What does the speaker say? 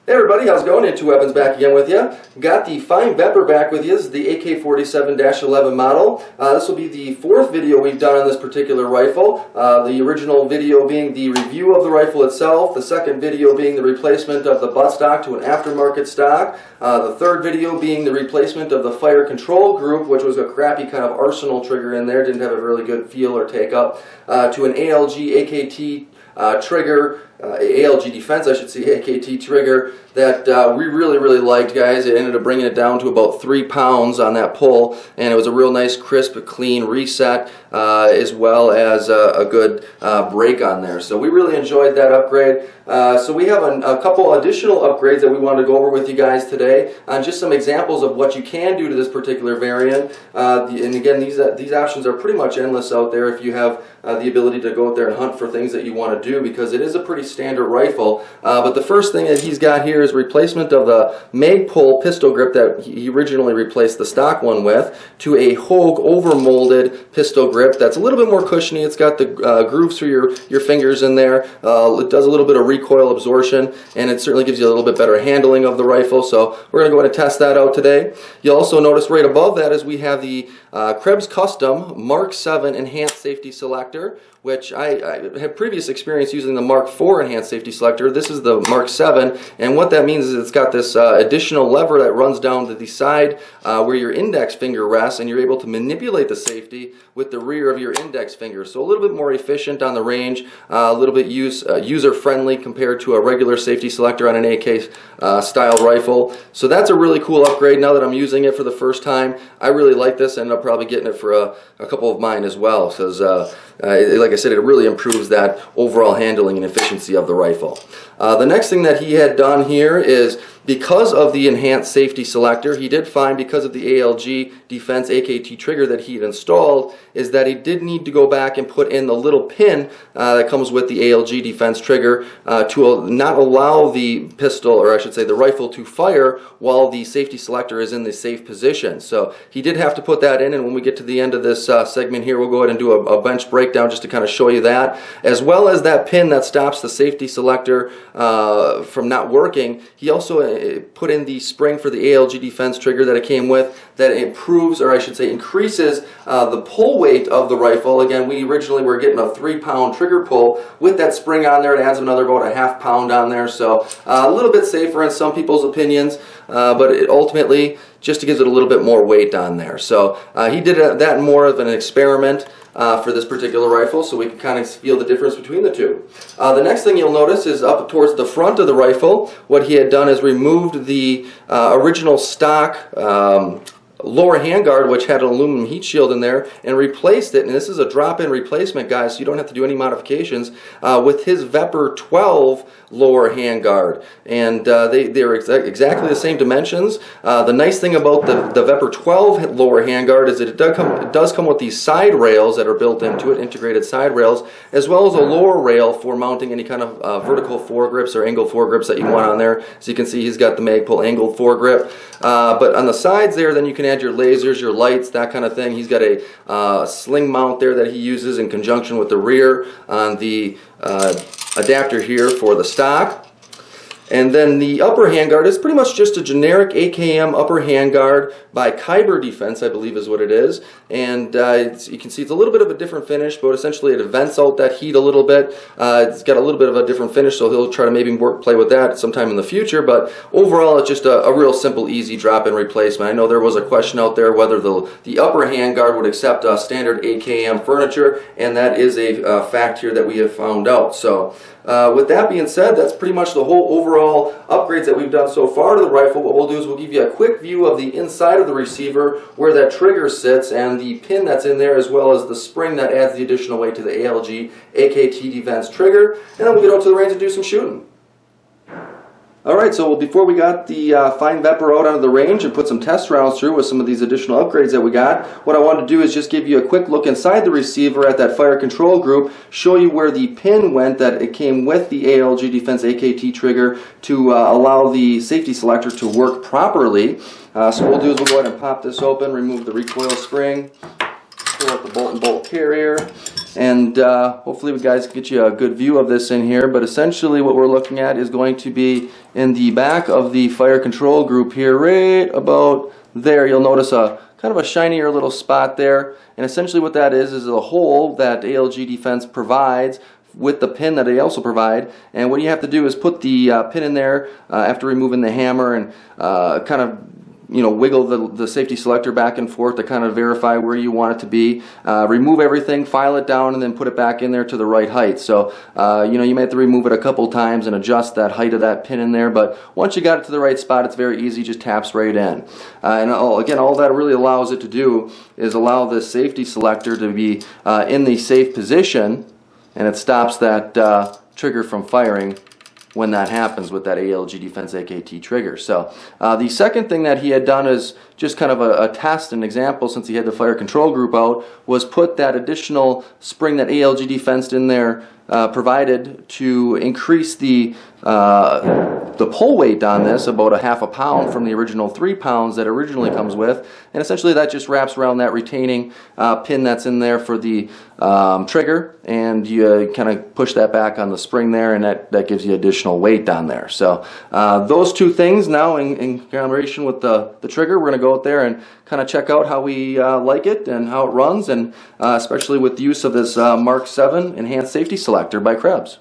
Hey everybody, how's it going? IntoWeapons back again with you. Got the FIME VEPR back with you. This is the AK-47-11 model. This will be the fourth video we've done on this particular rifle. The original video being the review of the rifle itself. The second video being the replacement of the buttstock to an aftermarket stock. The third video being the replacement of the fire control group, which was a crappy kind of arsenal trigger in there. Didn't have a really good feel or take up. To an ALG AKT trigger. ALG Defense, I should say, AKT trigger that we really liked, guys. It ended up bringing it down to about 3 pounds on that pull, and it was a real nice, crisp, clean reset, as well as a good break on there. So we really enjoyed that upgrade. So we have a couple additional upgrades that we want to go over with you guys today on just some examples of what you can do to this particular variant. And again, these options are pretty much endless out there if you have the ability to go out there and hunt for things that you want to do, because it is a pretty standard rifle. But the first thing that he's got here is replacement of the Magpul pistol grip that he originally replaced the stock one with to a Hogue over-molded pistol grip that's a little bit more cushiony. It's got the grooves for your fingers in there. It does a little bit of recoil absorption, and it certainly gives you a little bit better handling of the rifle. So we're going to go ahead and test that out today. You'll also notice right above that is we have the Krebs Custom Mark 7 Enhanced Safety Selector, which I have previous experience using the Mark 4 Enhanced Safety Selector. This is the Mark 7, and what that means is it's got this additional lever that runs down to the side where your index finger rests, and you're able to manipulate the safety with the rear of your index finger. So a little bit more efficient on the range, a little bit user-friendly compared to a regular safety selector on an AK style rifle. So that's a really cool upgrade. Now that I'm using it for the first time, I really like this, and I'm probably getting it for a couple of mine as well, because like I said, it really improves that overall handling and efficiency of the rifle. The next thing that he had done here is, because of the enhanced safety selector, he did find, because of the ALG Defense AKT trigger that he had installed, is that he did need to go back and put in the little pin that comes with the ALG Defense trigger to not allow the pistol, or I should say the rifle, to fire while the safety selector is in the safe position. So he did have to put that in, and when we get to the end of this segment here, we'll go ahead and do a bench breakdown just to kind of show you that, as well as that pin that stops the safety selector from not working. He also put in the spring for the ALG Defense trigger that it came with that improves, or I should say increases, the pull weight of the rifle. Again, we originally were getting a 3-pound trigger pull. With that spring on there, it adds another about a ½ pound on there, so a little bit safer in some people's opinions, but it ultimately just gives it a little bit more weight on there. So he did that more of an experiment for this particular rifle, so we can kind of feel the difference between the two. The next thing you'll notice is up towards the front of the rifle, what he had done is removed the original stock lower handguard, which had an aluminum heat shield in there, and replaced it, and this is a drop-in replacement, guys, so you don't have to do any modifications, with his VEPR 12 lower handguard, and they're exactly the same dimensions. The nice thing about the VEPR 12 lower handguard is that it does come with these side rails that are built into it, integrated side rails, as well as a lower rail for mounting any kind of vertical foregrips or angled foregrips that you want on there. So you can see he's got the Magpul angled foregrip, but on the sides there, then you can add your lasers, your lights, that kind of thing. He's got a sling mount there that he uses in conjunction with the rear on the adapter here for the stock. And then the upper handguard is pretty much just a generic AKM upper handguard by Kyber Defense, I believe is what it is. And you can see it's a little bit of a different finish, but essentially it vents out that heat a little bit. It's got a little bit of a different finish, so he'll try to maybe play with that sometime in the future. But overall, it's just a real simple, easy drop-in replacement. I know there was a question out there whether the upper handguard would accept standard AKM furniture, and that is a fact here that we have found out. So with that being said, that's pretty much the whole overall upgrades that we've done so far to the rifle. What we'll do is we'll give you a quick view of the inside of the receiver, where that trigger sits, and the pin that's in there, as well as the spring that adds the additional weight to the ALG AKT Defense trigger, and then we'll get out to the range and do some shooting. Alright, so before we got the FIME VEPR out onto the range and put some test rounds through with some of these additional upgrades that we got, what I wanted to do is just give you a quick look inside the receiver at that fire control group, show you where the pin went that it came with the ALG Defense AKT trigger to allow the safety selector to work properly. So what we'll do is we'll go ahead and pop this open, remove the recoil spring. pull out the bolt carrier, and hopefully you guys get you a good view of this in here. But essentially what we're looking at is going to be in the back of the fire control group here, right about there. You'll notice a kind of a shinier little spot there, and essentially what that is a hole that ALG Defense provides with the pin that they also provide. And what you have to do is put the pin in there after removing the hammer, and kind of wiggle the safety selector back and forth to kind of verify where you want it to be. Remove everything, file it down, and then put it back in there to the right height. So you may have to remove it a couple times and adjust that height of that pin in there, but once you got it to the right spot, it's very easy, just taps right in. And again, all that really allows it to do is allow this safety selector to be in the safe position, and it stops that trigger from firing when that happens with that ALG Defense AKT trigger. So the second thing that he had done is just kind of a test, an example, since he had the fire control group out, was put that additional spring that ALG Defense in there provided to increase the pull weight on this about a half a pound from the original 3 pounds that originally comes with, and essentially that just wraps around that retaining pin that's in there for the trigger, and you kind of push that back on the spring there, and that gives you additional weight on there. So those two things now in combination with the trigger, we're going to go out there and kind of check out how we like it and how it runs, and especially with the use of this Mark 7 Enhanced Safety Selector by Krebs.